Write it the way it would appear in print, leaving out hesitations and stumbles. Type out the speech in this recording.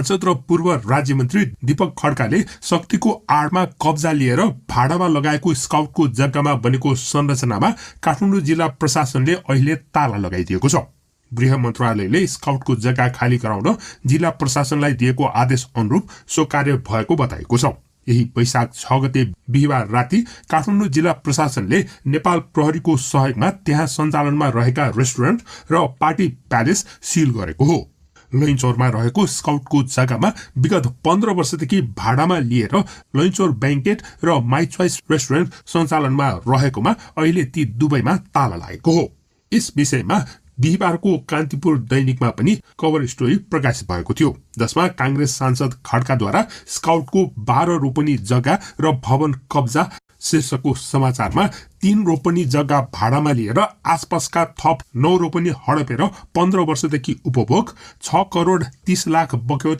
सांसद र पूर्व राज्य मन्त्री दीपक खड्काले शक्तिको आडमा कब्जा लिएर भाडामा लगाएको स्काउटको जग्गामा बनेको संरचनामा काठमाडौँ जिल्ला प्रशासनले अहिले ताला लगाइदिएको छ। गृह मन्त्रालयले स्काउटको जग्गा खाली गराउन जिल्ला प्रशासनलाई दिएको आदेश अनुरूप सो कार्य भएको बताएको छ। यही वैशाख 6 गते बिहिबार राति काठमाडौँ जिल्ला प्रशासनले नेपाल प्रहरीको सहयोगमा त्यहाँ सञ्चालनमा रहेका रेस्टुरेन्ट र पार्टी प्यालेस सिल गरेको हो। लैनचौरमा रहेको स्काउटको जग्गामा विगत 15 वर्षदेखि भाडामा लिएर लैनचौर बैंकेट र माई चोइस रेस्टुरेन्ट सञ्चालनमा रहेकोमा अहिले ती दुवैमा ताला लागेको हो। यस विषयमा बिहिबारको कान्तिपुर दैनिकमा पनि कभर स्टोरी प्रकाशित भएको थियो, जसमा कांग्रेस सांसद खड्काद्वारा स्काउटको 12 रोपनी जग्गा र भवन कब्जा शीर्षकको समाचारमा 3 रोपनी जग्गा भाडामा लिएर आसपासका थप 9 रोपनी हडपेर 15 वर्षदेखि उपभोग 6 करोड 30 लाख बक्यौता